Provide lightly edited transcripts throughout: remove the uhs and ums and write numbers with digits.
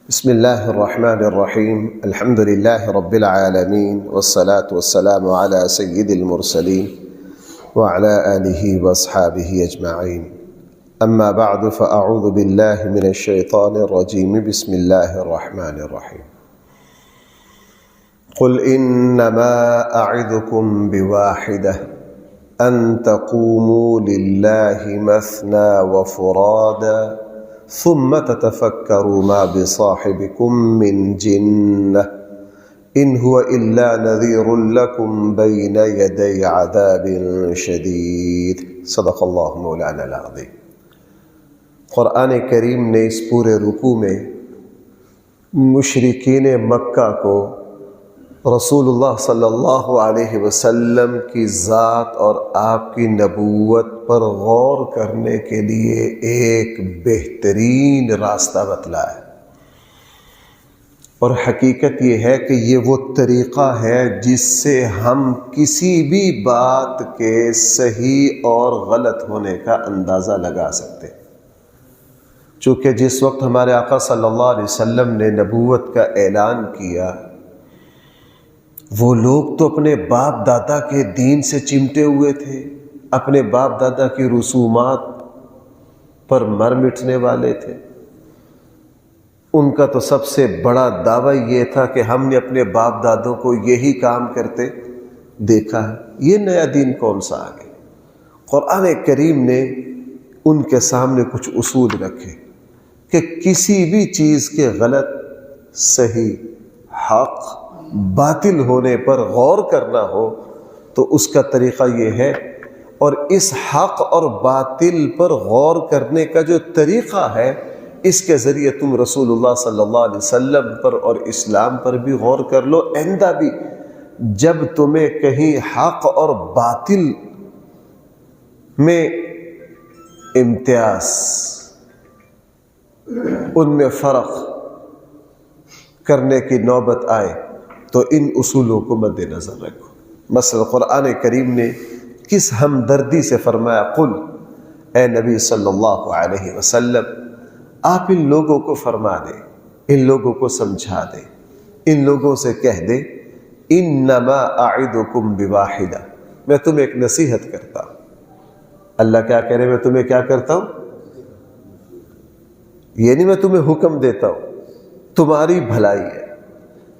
بسم الله الرحمن الرحيم الحمد لله رب العالمين والصلاة والسلام على سيد المرسلين وعلى آله وأصحابه أجمعين أما بعد فأعوذ بالله من الشيطان الرجيم بسم الله الرحمن الرحيم قل إنما أعظكم بواحدة أن تقوموا لله مثنى وفرادا ثم تتفكروا ما بصاحبكم من جنة إن هو إلا نذير لكم بين يدي عذاب شديد صدق اللہ مولانا العظیم۔ قرآن کریم نے اس پورے رکوع میں مشرکین مکہ کو رسول اللہ صلی اللہ علیہ وسلم کی ذات اور آپ کی نبوت پر غور کرنے کے لیے ایک بہترین راستہ بتلایا، اور حقیقت یہ ہے کہ یہ وہ طریقہ ہے جس سے ہم کسی بھی بات کے صحیح اور غلط ہونے کا اندازہ لگا سکتے ہیں۔ چونکہ جس وقت ہمارے آقا صلی اللہ علیہ وسلم نے نبوت کا اعلان کیا، وہ لوگ تو اپنے باپ دادا کے دین سے چمٹے ہوئے تھے، اپنے باپ دادا کی رسومات پر مر مٹنے والے تھے۔ ان کا تو سب سے بڑا دعویٰ یہ تھا کہ ہم نے اپنے باپ دادوں کو یہی کام کرتے دیکھا ہے، یہ نیا دین کون سا آ گیا؟ قرآن کریم نے ان کے سامنے کچھ اصول رکھے کہ کسی بھی چیز کے غلط، صحیح، حق، باطل ہونے پر غور کرنا ہو تو اس کا طریقہ یہ ہے، اور اس حق اور باطل پر غور کرنے کا جو طریقہ ہے، اس کے ذریعے تم رسول اللہ صلی اللہ علیہ وسلم پر اور اسلام پر بھی غور کر لو۔ آئندہ بھی جب تمہیں کہیں حق اور باطل میں امتیاز، ان میں فرق کرنے کی نوبت آئے تو ان اصولوں کو مد نظر رکھو۔ مثلا قرآن کریم نے کس ہمدردی سے فرمایا، قل، اے نبی صلی اللہ علیہ وسلم، آپ ان لوگوں کو فرما دیں، ان لوگوں کو سمجھا دیں، ان لوگوں سے کہہ دیں، انما اعظکم بواحدہ، میں تمہیں ایک نصیحت کرتا ہوں۔ اللہ کیا کہہ رہے، میں تمہیں کیا کرتا ہوں؟ یہ نہیں میں تمہیں حکم دیتا ہوں، تمہاری بھلائی ہے،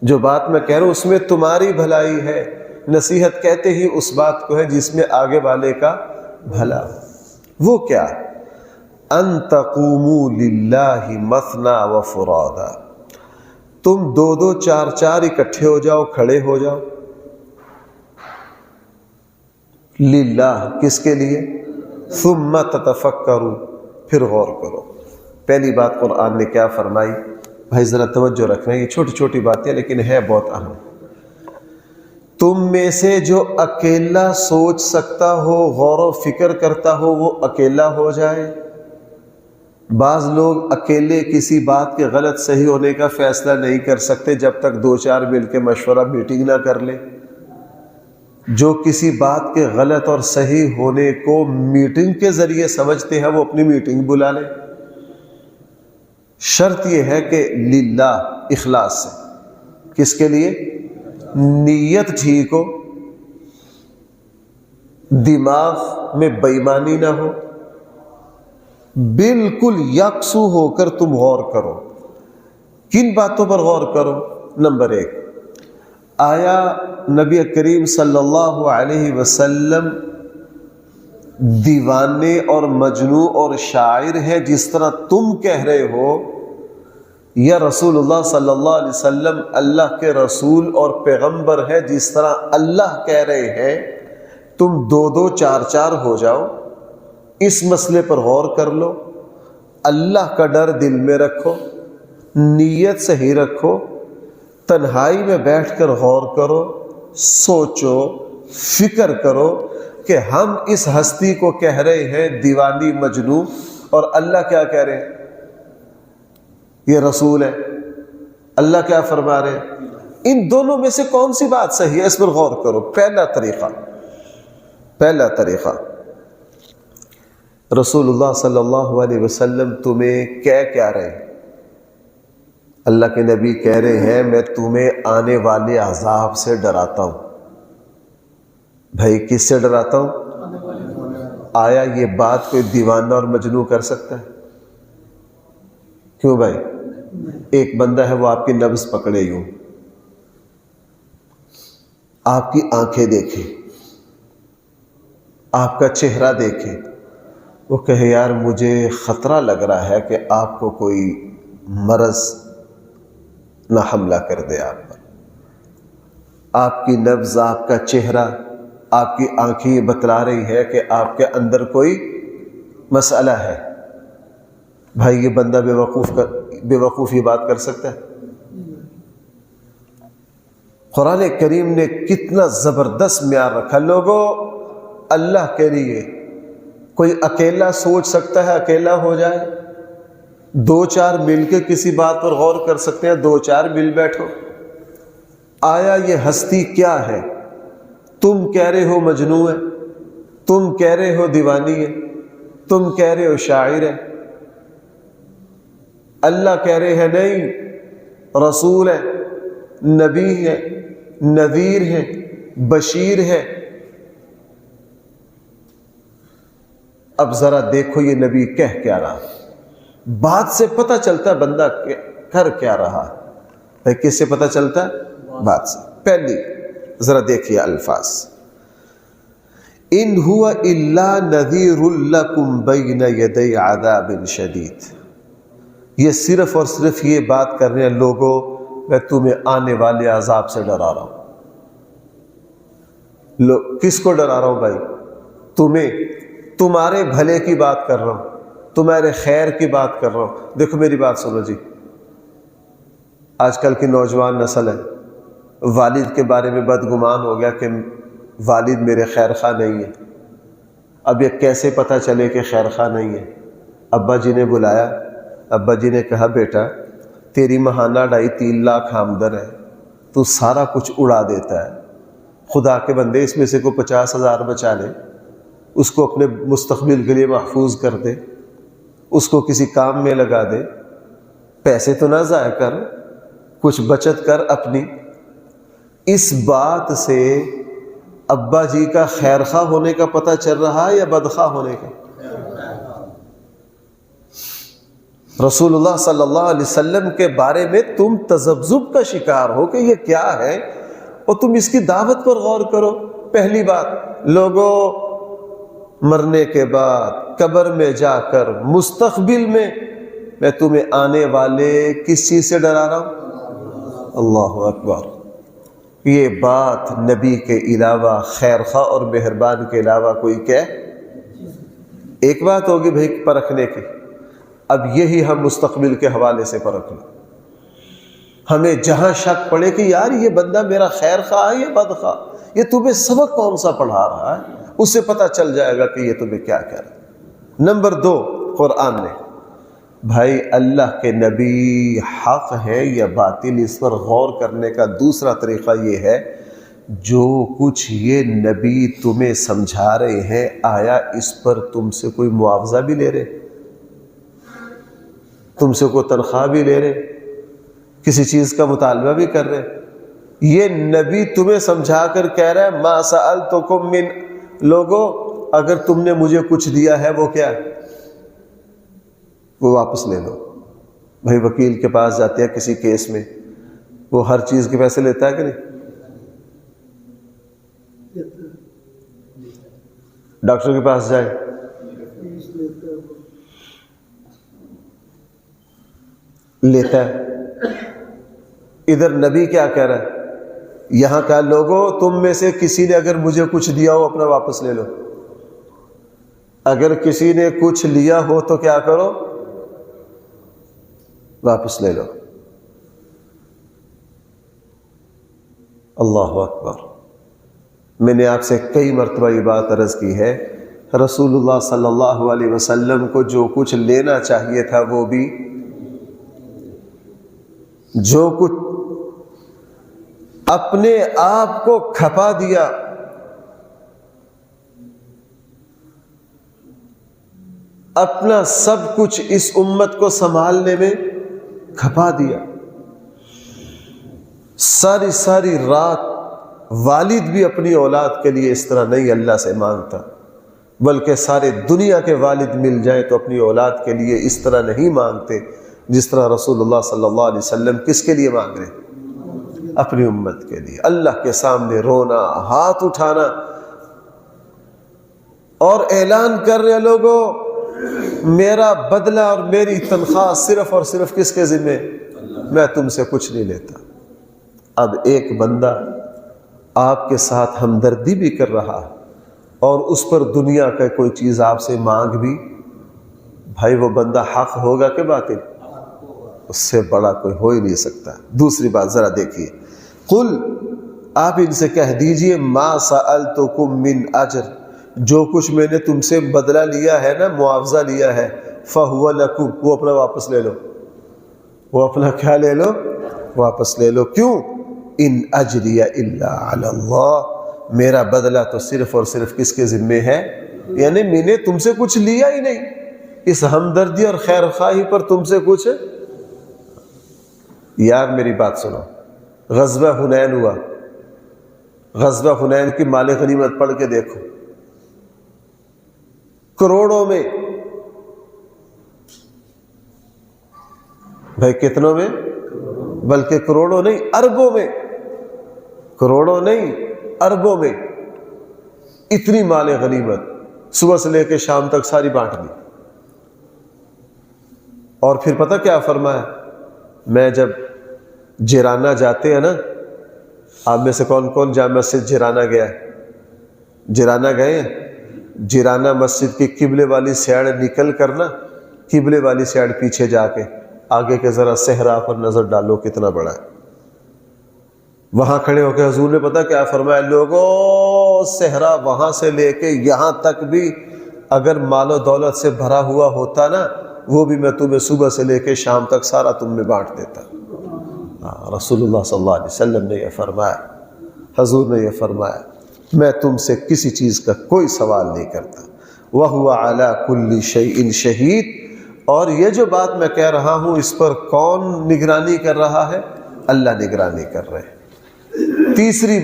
جو بات میں کہہ رہا ہوں اس میں تمہاری بھلائی ہے۔ نصیحت کہتے ہی اس بات کو ہے جس میں آگے والے کا بھلا ہو۔ وہ کیا؟ ان تقوموا للہ مثنی و فرادا، تم دو دو چار چار اکٹھے ہو جاؤ، کھڑے ہو جاؤ۔ للہ، کس کے لیے؟ ثم تتفکروا، پھر غور کرو۔ پہلی بات قرآن نے کیا فرمائی؟ بھائی ذرا توجہ رکھنا، یہ چھوٹی چھوٹی باتیں لیکن ہے بہت اہم۔ تم میں سے جو اکیلا سوچ سکتا ہو، غور و فکر کرتا ہو، وہ اکیلا ہو جائے۔ بعض لوگ اکیلے کسی بات کے غلط صحیح ہونے کا فیصلہ نہیں کر سکتے جب تک دو چار مل کے مشورہ میٹنگ نہ کر لے۔ جو کسی بات کے غلط اور صحیح ہونے کو میٹنگ کے ذریعے سمجھتے ہیں، وہ اپنی میٹنگ بلا لیں۔ شرط یہ ہے کہ للہ، اخلاص سے۔ کس کے لیے؟ نیت ٹھیک ہو، دماغ میں بے ایمانی نہ ہو، بالکل یکسو ہو کر تم غور کرو۔ کن باتوں پر غور کرو؟ نمبر ایک، آیا نبی کریم صلی اللہ علیہ وسلم دیوانے اور مجنوں اور شاعر ہے جس طرح تم کہہ رہے ہو، یا رسول اللہ صلی اللہ علیہ وسلم اللہ کے رسول اور پیغمبر ہے جس طرح اللہ کہہ رہے ہیں؟ تم دو دو چار چار ہو جاؤ، اس مسئلے پر غور کر لو، اللہ کا ڈر دل میں رکھو، نیت صحیح رکھو، تنہائی میں بیٹھ کر غور کرو، سوچو، فکر کرو کہ ہم اس ہستی کو کہہ رہے ہیں دیوانی مجنوں، اور اللہ کیا کہہ رہے ہیں؟ یہ رسول ہے۔ اللہ کیا فرما رہے ہیں؟ ان دونوں میں سے کون سی بات صحیح ہے، اس پر غور کرو۔ پہلا طریقہ، رسول اللہ صلی اللہ علیہ وسلم تمہیں کہہ کیا رہے ہیں؟ اللہ کے نبی کہہ رہے ہیں میں تمہیں آنے والے عذاب سے ڈراتا ہوں۔ بھائی کس سے ڈراتا ہوں؟ آیا یہ بات کوئی دیوانہ اور مجنون کر سکتا ہے؟ کیوں بھائی؟ ایک بندہ ہے وہ آپ کی نبض پکڑے یوں، آپ کی آنکھیں دیکھے، آپ کا چہرہ دیکھے، وہ کہے یار مجھے خطرہ لگ رہا ہے کہ آپ کو کوئی مرض نہ حملہ کر دے آپ پر۔ آپ کی نبض، آپ کا چہرہ، آپ کی آنکھیں یہ بتلا رہی ہے کہ آپ کے اندر کوئی مسئلہ ہے۔ بھائی یہ بندہ بے وقوف یہ بات کر سکتا ہے؟ قرآن کریم نے کتنا زبردست معیار رکھا۔ لوگوں اللہ کے لیے کوئی اکیلا سوچ سکتا ہے اکیلا ہو جائے؟ دو چار مل کے کسی بات پر غور کر سکتے ہیں، دو چار مل بیٹھو۔ آیا یہ ہستی کیا ہے؟ تم کہہ رہے ہو مجنون ہے، تم کہہ رہے ہو دیوانی ہے، تم کہہ رہے ہو شاعر ہے۔ اللہ کہہ رہے ہیں نہیں، رسول ہے، نبی ہے، نذیر ہے، بشیر ہے۔ اب ذرا دیکھو یہ نبی کہہ کیا رہا، بات سے پتہ چلتا ہے بندہ کر کیا رہا ہے۔ کس سے پتہ چلتا ہے؟ بات سے۔ پہلی ذرا دیکھیے الفاظ، ان هو الا نذیر لکم بین یدی عذاب شدید۔ یہ صرف اور صرف یہ بات کر رہے ہیں لوگوں میں تمہیں آنے والے عذاب سے ڈرا رہا ہوں۔ کس کو ڈرا رہا ہوں بھائی؟ تمہیں، تمہارے بھلے کی بات کر رہا ہوں، تمہارے خیر کی بات کر رہا ہوں۔ دیکھو میری بات سنو جی، آج کل کی نوجوان نسل ہے، والد کے بارے میں بدگمان ہو گیا کہ والد میرے خیر خواہ نہیں ہے۔ اب یہ کیسے پتہ چلے کہ خیر خواہ نہیں ہے؟ ابا جی نے بلایا، ابا جی نے کہا بیٹا تیری ماہانہ 2.5-3 لاکھ آمدن ہے، تو سارا کچھ اڑا دیتا ہے، خدا کے بندے اس میں سے کوئی 50,000 بچا لے، اس کو اپنے مستقبل کے لیے محفوظ کر دے، اس کو کسی کام میں لگا دے، پیسے تو نہ ضائع کر، کچھ بچت کر اپنی۔ اس بات سے ابا جی کا خیر خواہ ہونے کا پتہ چل رہا ہے یا بدخواہ ہونے کا؟ رسول اللہ صلی اللہ علیہ وسلم کے بارے میں تم تذبذب کا شکار ہو کہ یہ کیا ہے، اور تم اس کی دعوت پر غور کرو۔ پہلی بات، لوگوں مرنے کے بعد قبر میں جا کر مستقبل میں تمہیں آنے والے کس چیز سے ڈرا رہا ہوں؟ اللہ اکبر۔ یہ بات نبی کے علاوہ، خیر خواہ اور مہربان کے علاوہ کوئی کہ ایک بات ہوگی بھائی پرکھنے کی، اب یہی ہم مستقبل کے حوالے سے پرکھ لیں۔ ہمیں جہاں شک پڑے کہ یار یہ بندہ میرا خیر خواہ ہے یا بد خواہ، یہ تمہیں سبق کون سا پڑھا رہا ہے، اس سے پتہ چل جائے گا کہ یہ تمہیں کیا کہہ رہا ہے۔ نمبر 2، قرآن نے، بھائی اللہ کے نبی حق ہے یا باطل، اس پر غور کرنے کا دوسرا طریقہ یہ ہے، جو کچھ یہ نبی تمہیں سمجھا رہے ہیں آیا اس پر تم سے کوئی معاوضہ بھی لے رہے، تم سے کوئی تنخواہ بھی لے رہے، کسی چیز کا مطالبہ بھی کر رہے؟ یہ نبی تمہیں سمجھا کر کہہ رہا ہے ما سألتکم من، لوگوں اگر تم نے مجھے کچھ دیا ہے وہ کیا ہے، وہ واپس لے لو۔ بھائی وکیل کے پاس جاتے ہیں کسی کیس میں، وہ ہر چیز کے پیسے لیتا ہے کہ نہیں؟ ڈاکٹر کے پاس جائے لیتا ہے۔ ادھر نبی کیا کہہ رہا ہے؟ یہاں کہا لوگوں تم میں سے کسی نے اگر مجھے کچھ دیا ہو اپنا واپس لے لو۔ اگر کسی نے کچھ لیا ہو تو کیا کرو؟ واپس لے لو۔ اللہ اکبر۔ میں نے آپ سے کئی مرتبہ یہ بات عرض کی ہے، رسول اللہ صلی اللہ علیہ وسلم کو جو کچھ لینا چاہیے تھا وہ بھی، جو کچھ اپنے آپ کو کھپا دیا، اپنا سب کچھ اس امت کو سنبھالنے میں کھپا دیا۔ ساری ساری رات والد بھی اپنی اولاد کے لیے اس طرح نہیں اللہ سے مانگتا، بلکہ سارے دنیا کے والد مل جائیں تو اپنی اولاد کے لیے اس طرح نہیں مانگتے جس طرح رسول اللہ صلی اللہ علیہ وسلم کس کے لیے مانگ رہے؟ اپنی امت کے لیے۔ اللہ کے سامنے رونا، ہاتھ اٹھانا اور اعلان کر رہے لوگوں میرا بدلہ اور میری تنخواہ صرف اور صرف کس کے ذمہ؟ میں تم سے کچھ نہیں لیتا۔ اب ایک بندہ آپ کے ساتھ ہمدردی بھی کر رہا ہے اور اس پر دنیا کا کوئی چیز آپ سے مانگ بھی، بھائی وہ بندہ حق ہوگا کہ باطل؟ اس سے بڑا کوئی ہو ہی نہیں سکتا۔ دوسری بات ذرا دیکھیے، قل آپ ان سے کہہ دیجئے ما سألتکم من اجر، جو کچھ میں نے تم سے بدلہ لیا ہے نا، معاوضہ لیا ہے، فہو لکم، وہ اپنا واپس لے لو، وہ اپنا کیا لے لو؟ واپس لے لو۔ کیوں؟ ان اجری الا علی اللہ، میرا بدلہ تو صرف اور صرف کس کے ذمے ہے؟ یعنی میں نے تم سے کچھ لیا ہی نہیں، اس ہمدردی اور خیر خواہی پر تم سے کچھ۔ یار میری بات سنو، غزوہ حنین ہوا، غزوہ حنین کی مال غنیمت پڑھ کے دیکھو، کروڑوں میں، بھائی کتنوں میں؟ بلکہ کروڑوں نہیں، اربوں میں، کروڑوں نہیں اربوں میں اتنی مال غنیمت صبح سے لے کے شام تک ساری بانٹ دی۔ اور پھر پتہ کیا فرمایا؟ میں جب جیرانہ جاتے ہیں نا، آپ میں سے کون کون جامع مسجد جیرانہ گیا ہے؟ جیرانہ گئے ہیں؟ جیرانہ مسجد کی قبلے والی سائڈ نکل کر نا، قبلے والی سائڈ پیچھے جا کے آگے کے ذرا صحرا پر نظر ڈالو کتنا بڑا ہے۔ وہاں کھڑے ہو کے حضور نے پتہ کیا فرمایا؟ لوگوں صحرا وہاں سے لے کے یہاں تک بھی اگر مال و دولت سے بھرا ہوا ہوتا نا، وہ بھی میں تمہیں صبح سے لے کے شام تک سارا تم میں بانٹ دیتا۔ رسول اللہ صلی اللہ علیہ وسلم نے یہ فرمایا، حضور نے یہ فرمایا میں تم سے کسی چیز کا کوئی سوال نہیں کرتا، وَهُوَ عَلَى كُلِّ شَيْءٍ شَهِيدٌ، اور یہ جو بات میں کہہ رہا ہوں اس پر کون نگرانی کر رہا ہے؟ اللہ نگرانی کر رہے ہیں۔ تیسری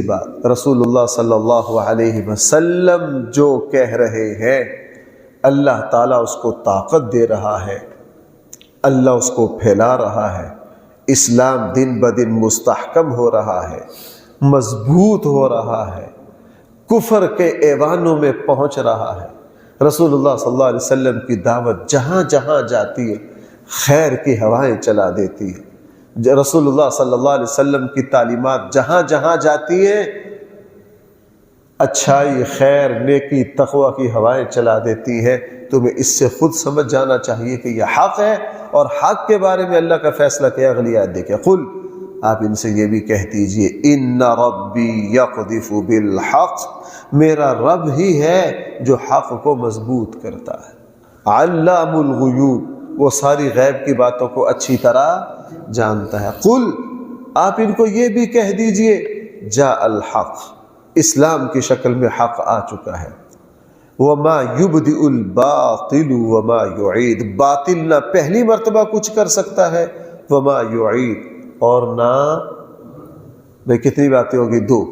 بات رسول اللہ صلی اللہ علیہ وسلم جو کہہ رہے ہیں اللہ تعالیٰ اس کو طاقت دے رہا ہے، اللہ اس کو پھیلا رہا ہے، اسلام دن بدن مستحکم ہو رہا ہے، مضبوط ہو رہا ہے، کفر کے ایوانوں میں پہنچ رہا ہے۔ رسول اللہ صلی اللہ علیہ وسلم کی دعوت جہاں جہاں جاتی ہے خیر کی ہوائیں چلا دیتی ہے۔ رسول اللہ صلی اللہ علیہ وسلم کی تعلیمات جہاں جہاں جاتی ہیں اچھائی، خیر، نیکی، تقوی کی ہوائیں چلا دیتی ہے۔ تمہیں اس سے خود سمجھ جانا چاہیے کہ یہ حق ہے، اور حق کے بارے میں اللہ کا فیصلہ کیا؟ اگلی آیت دیکھیں، قل آپ ان سے یہ بھی کہہ دیجئے ان ربی یقذف بالحق، میرا رب ہی ہے جو حق کو مضبوط کرتا ہے، علام الغیوب، وہ ساری غیب کی باتوں کو اچھی طرح جانتا ہے۔ قل آپ ان کو یہ بھی کہہ دیجئے جاء الحق، اسلام کی شکل میں حق آ چکا ہے، وما یبدئ الباطل وما یعید، باطل نہ پہلی مرتبہ کچھ کر سکتا ہے، وما یعید، اور نہ، بھئی کتنی باتیں ہوگی؟ دو۔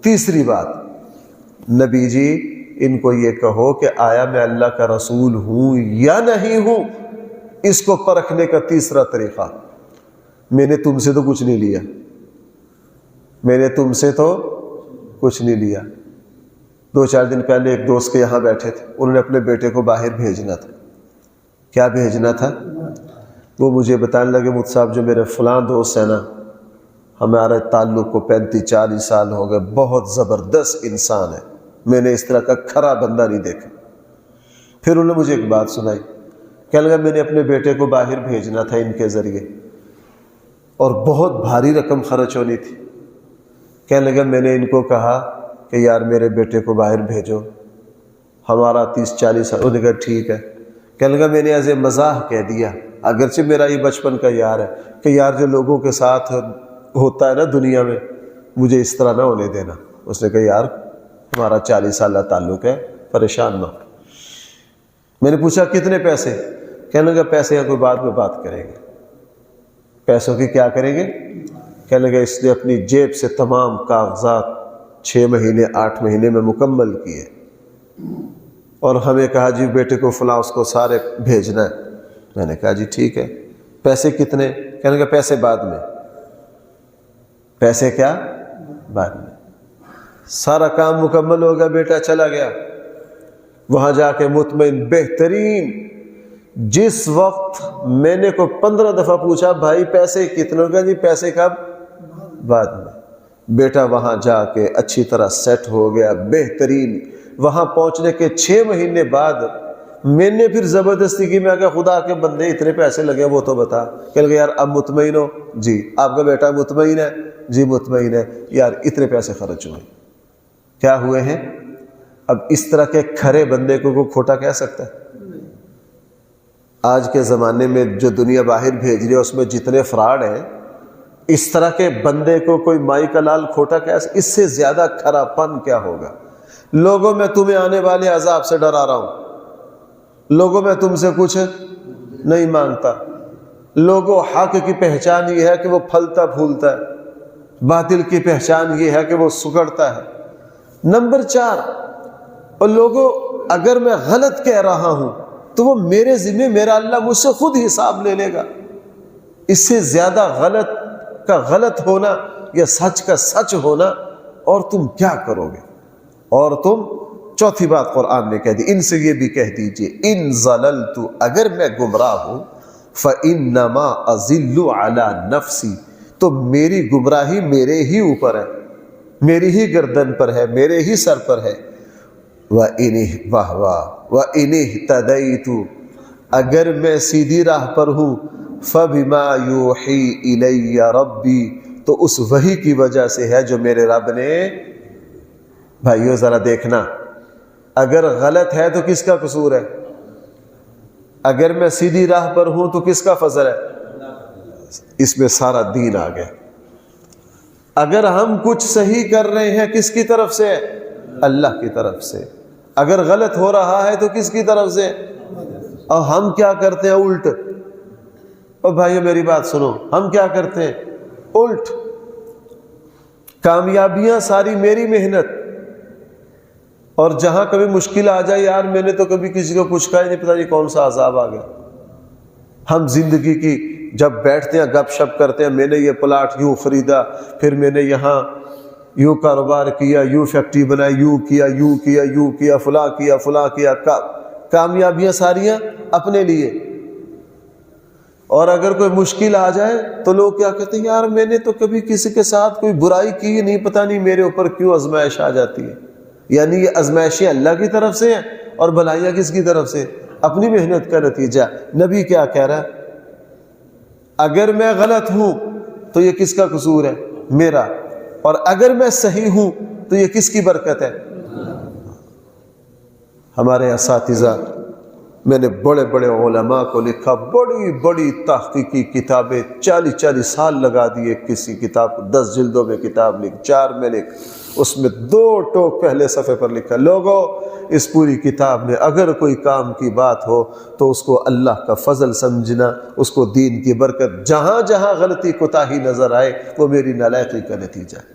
تیسری بات، نبی جی ان کو یہ کہو کہ آیا میں اللہ کا رسول ہوں یا نہیں ہوں، اس کو پرکھنے کا تیسرا طریقہ، میں نے تم سے تو کچھ نہیں لیا، میں نے تم سے تو کچھ نہیں لیا۔ 2-4 دن پہلے ایک دوست کے یہاں بیٹھے تھے، انہوں نے اپنے بیٹے کو باہر بھیجنا تھا۔ کیا بھیجنا تھا؟ وہ مجھے بتانے لگے مجھ صاحب جو میرے فلاں دوست ہیں نا، ہمارے تعلق کو 35-40 سال ہو گئے، بہت زبردست انسان ہے، میں نے اس طرح کا کھرا بندہ نہیں دیکھا۔ پھر انہوں نے مجھے ایک بات سنائی، کہنے لگا میں نے اپنے بیٹے کو باہر بھیجنا تھا ان کے ذریعے، اور بہت بھاری رقم خرچ ہونی تھی۔ کہنے لگا میں نے ان کو کہا کہ یار میرے بیٹے کو باہر بھیجو، ہمارا 30-40 سال، انہوں نے کہا ٹھیک ہے۔ کہنے لگا میں نے ایز اے مزاح کہہ دیا، اگرچہ میرا یہ بچپن کا یار ہے، کہ یار جو لوگوں کے ساتھ ہوتا ہے نا دنیا میں، مجھے اس طرح نہ ہونے دینا۔ اس نے کہا یار ہمارا 40 سالہ تعلق ہے، پریشان نہ۔ میں نے پوچھا کتنے پیسے؟ کہنے لگا پیسے کا کوئی بعد میں بات کریں گے۔ پیسوں کی کیا کریں گے؟ کہنے لگے اس نے اپنی جیب سے تمام کاغذات 6 مہینے 8 مہینے میں مکمل کیے، اور ہمیں کہا جی بیٹے کو فلاں اس کو سارے بھیجنا ہے۔ میں نے کہا جی ٹھیک ہے، پیسے کتنے؟ کہنے لگے پیسے بعد میں۔ پیسے کیا؟ بعد میں۔ سارا کام مکمل ہو گیا، بیٹا چلا گیا، وہاں جا کے مطمئن بہترین، جس وقت میں نے کو 15 دفعہ پوچھا بھائی پیسے کتنے ہو گئے؟ جی پیسے کب؟ بعد میں۔ بیٹا وہاں جا کے اچھی طرح سیٹ ہو گیا، بہترین۔ وہاں پہنچنے کے 6 مہینے بعد میں نے پھر زبردستی کی، میں کہا خدا کے بندے اتنے پیسے لگے وہ تو بتا۔ کہ لگے یار اب مطمئن ہو؟ جی۔ آپ کا بیٹا مطمئن ہے؟ جی مطمئن ہے۔ یار اتنے پیسے خرچ ہوئے، کیا ہوئے ہیں؟ اب اس طرح کے کھرے بندے کو کوئی کھوٹا کہہ سکتا ہے؟ آج کے زمانے میں جو دنیا باہر بھیج رہی ہے اس میں جتنے فراڈ ہیں، اس طرح کے بندے کو کوئی مائی کا لال کھوٹا کہہ سکتا؟ اس سے زیادہ کھرا پن کیا ہوگا؟ لوگوں میں تمہیں آنے والے عذاب سے ڈرا رہا ہوں، لوگوں میں تم سے کچھ نہیں مانگتا۔ لوگوں حق کی پہچان یہ ہے کہ وہ پھلتا پھولتا ہے، باطل کی پہچان یہ ہے کہ وہ سکڑتا ہے۔ نمبر 4، اور لوگوں اگر میں غلط کہہ رہا ہوں تو وہ میرے ذمہ، میرا اللہ مجھ سے خود حساب لے لے گا۔ اس سے زیادہ غلط کا غلط ہونا یا سچ کا سچ ہونا، اور تم کیا کرو گے؟ اور تم، چوتھی بات قرآن نے کہہ دی، ان سے یہ بھی کہہ دیجئے ان ضللت، اگر میں گمراہ ہوں، فإنما أضل على نفسی، تو میری گمراہی میرے ہی اوپر ہے، میری ہی گردن پر ہے، میرے ہی سر پر ہے۔ وَإِنِ اهْتَدَيْتُ، اگر میں سیدھی راہ پر ہوں، فَبِمَا يُوحِي إِلَيَّ رَبِّي، تو اس وحی کی وجہ سے ہے جو میرے رب نے۔ بھائیو ذرا دیکھنا، اگر غلط ہے تو کس کا قصور ہے؟ اگر میں سیدھی راہ پر ہوں تو کس کا فضل ہے؟ اس میں سارا دین آ گیا۔ اگر ہم کچھ صحیح کر رہے ہیں کس کی طرف سے؟ اللہ کی طرف سے۔ اگر غلط ہو رہا ہے تو کس کی طرف سے؟ اور ہم کیا کرتے ہیں؟ الٹ۔ اور بھائیو میری بات سنو، ہم کیا کرتے ہیں؟ الٹ۔ کامیابیاں ساری میری محنت، اور جہاں کبھی مشکل آ جائے، یار میں نے تو کبھی کسی کو کچھ کہا ہی نہیں، پتہ نہیں کون سا عذاب آ گیا۔ ہم زندگی کی جب بیٹھتے ہیں گپ شپ کرتے ہیں، میں نے یہ پلاٹ یوں خریدا، پھر میں نے یہاں یوں کاروبار کیا، یوں فیکٹری بنائی، یوں کیا، یوں کیا، یوں کیا، فلاں کیا، فلاں کیا، کامیابیاں ساریاں اپنے لیے۔ اور اگر کوئی مشکل آ جائے تو لوگ کیا کہتے ہیں؟ یار میں نے تو کبھی کسی کے ساتھ کوئی برائی کی نہیں، پتہ نہیں میرے اوپر کیوں آزمائش آ جاتی ہے۔ یعنی یہ آزمائشیں اللہ کی طرف سے ہیں، اور بھلائیاں کس کی طرف سے؟ اپنی محنت کا نتیجہ۔ نبی کیا کہہ رہا ہے؟ اگر میں غلط ہوں تو یہ کس کا قصور ہے؟ میرا۔ اور اگر میں صحیح ہوں تو یہ کس کی برکت ہے؟ ہمارے اساتذہ، میں نے بڑے بڑے علماء کو لکھا، بڑی بڑی تحقیقی کتابیں، 40 سال لگا دیے کسی کتاب کو، 10 جلدوں میں کتاب لکھ، 4 میں لکھ، اس میں 2 ٹوک پہلے صفحے پر لکھا، لوگوں اس پوری کتاب میں اگر کوئی کام کی بات ہو تو اس کو اللہ کا فضل سمجھنا، اس کو دین کی برکت، جہاں جہاں غلطی کوتاہی نظر آئے وہ میری نالائقی کا نتیجہ ہے۔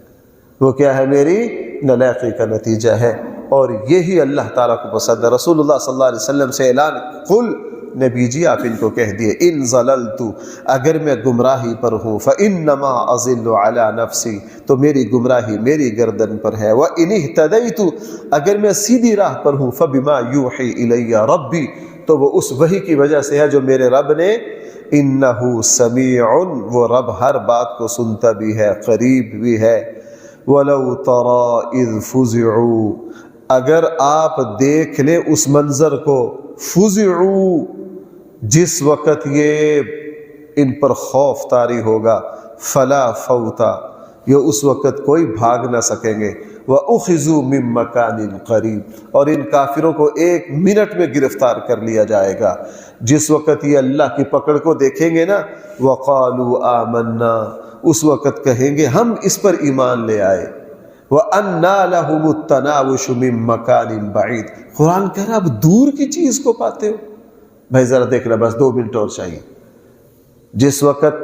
وہ کیا ہے؟ میری نالائقی کا نتیجہ ہے، اور یہی اللہ تعالیٰ کو پسند ہے۔ رسول اللہ صلی اللہ علیہ وسلم سے اعلان، قل، نبی جی آپ ان کو کہہ دیے، ان ضللت، اگر میں گمراہی پر ہوں، فانما اضل علی نفسی، تو میری گمراہی میری گردن پر ہے، وان اہتدیت، اگر میں سیدھی راہ پر ہوں، فبما یوحی الی ربی، تو وہ اس وحی کی وجہ سے ہے جو میرے رب نے، انہ سمیع، وہ رب ہر بات کو سنتا بھی ہے، قریب بھی ہے۔ وَلَوْ تَرَى إِذْ فُزِعُوا، اگر آپ دیکھ لیں اس منظر کو، فُزِعُوا، جس وقت یہ ان پر خوف طاری ہوگا، فَلَا فَوْتَ، یہ اس وقت کوئی بھاگ نہ سکیں گے، وَأُخِذُوا مِن مَّكَانٍ قَرِيبٍ، اور ان کافروں کو 1 منٹ میں گرفتار کر لیا جائے گا۔ جس وقت یہ اللہ کی پکڑ کو دیکھیں گے نا، وَقَالُوا آمَنَّا، اس وقت کہیں گے ہم اس پر ایمان لے آئے، وَأَنَّا لَهُمُ التَّنَاوُشُ مِن مَّكَانٍ بَعِيدٍ، قرآن کہہ رہا اب دور کی چیز کو پاتے ہو۔ بھائی ذرا دیکھنا، بس 2 منٹ اور چاہیے۔ جس وقت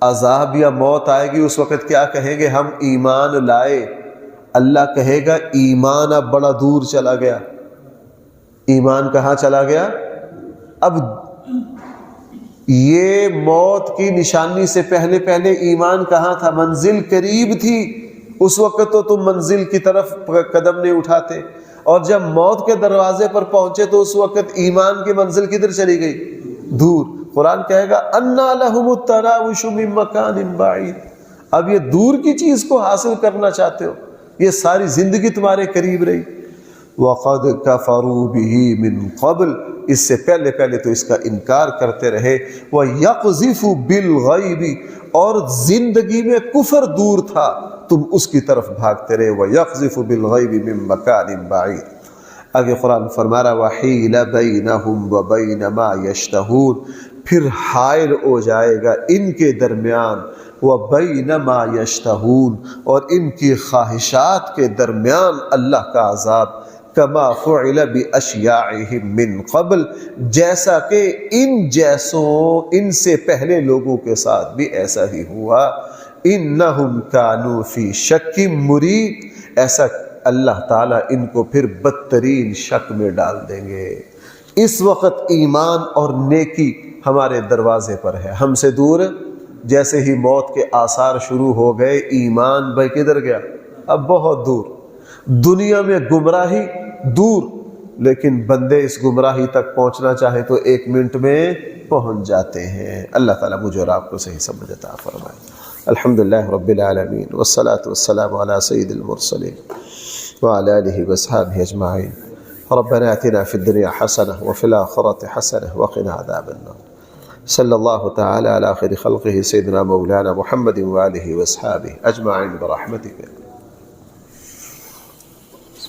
عذاب یا موت آئے گی اس وقت کیا کہیں گے؟ ہم ایمان لائے۔ اللہ کہے گا ایمان اب بڑا دور چلا گیا۔ ایمان کہاں چلا گیا؟ اب یہ موت کی نشانی سے پہلے پہلے ایمان کہاں تھا؟ منزل قریب تھی، اس وقت تو تم منزل کی طرف قدم نہیں اٹھاتے، اور جب موت کے دروازے پر پہنچے تو اس وقت ایمان کی منزل کدھر چلی گئی؟ دور۔ قرآن کہے گا اَنَّىٰ لَهُمُ التَّنَاوُشُ مِن مَّكَانٍ بَعِيدٍ۔ اب یہ دور کی چیز کو حاصل کرنا چاہتے ہو، یہ ساری زندگی تمہارے قریب رہی۔ وَقَدْ كَفَرُوا بِهِ مِن قَبْلِ، اس سے پہلے پہلے تو اس کا انکار کرتے رہے۔ وَيَقْذِفُ بِالْغَيْبِ، اور زندگی میں کفر دور تھا، تم اس کی طرف بھاگتے رہے۔ وَيَقْذِفُ بِالْغَيْبِ مِن مَّكَانٍ بَعِيدٍ۔ آگے قرآن فرما رہا وَحِيلَ بَيْنَهُمْ وَبَيْنَ مَا يَشْتَهُونَ، پھر حائل ہو جائے گا ان کے درمیان، وَبَيْنَ مَا يَشْتَهُونَ، اور ان کی خواہشات کے درمیان اللہ کا عذاب، كَمَا فُعِلَ بِأَشْيَاعِهِمْ مِن قَبْلِ، جیسا کہ ان جیسوں ان سے پہلے لوگوں کے ساتھ بھی ایسا ہی ہوا۔ إِنَّهُمْ كَانُوا فِي شَكٍّ مُّرِيبٍ، ایسا اللہ تعالیٰ ان کو پھر بدترین شک میں ڈال دیں گے۔ اس وقت ایمان اور نیکی ہمارے دروازے پر ہے، ہم سے دور۔ جیسے ہی موت کے آثار شروع ہو گئے، ایمان بھائی کدھر گیا؟ اب بہت دور۔ دنیا میں گمراہی دور، لیکن بندے اس گمراہی تک پہنچنا چاہے تو 1 منٹ میں پہنچ جاتے ہیں۔ اللہ تعالیٰ مجھے اور آپ کو صحیح سمجھ عطا فرمائے۔ الحمدللہ رب العالمین، والصلاة والسلام علی سید المرسلین وعلى آله وأصحابه أجمعين۔ ربنا آتنا في الدنيا حسنة وفي الآخرة حسنة وقنا عذاب النار۔ صلى الله تعالى على خير خلقه سيدنا مولانا محمد وآله وأصحابه أجمعين برحمتك۔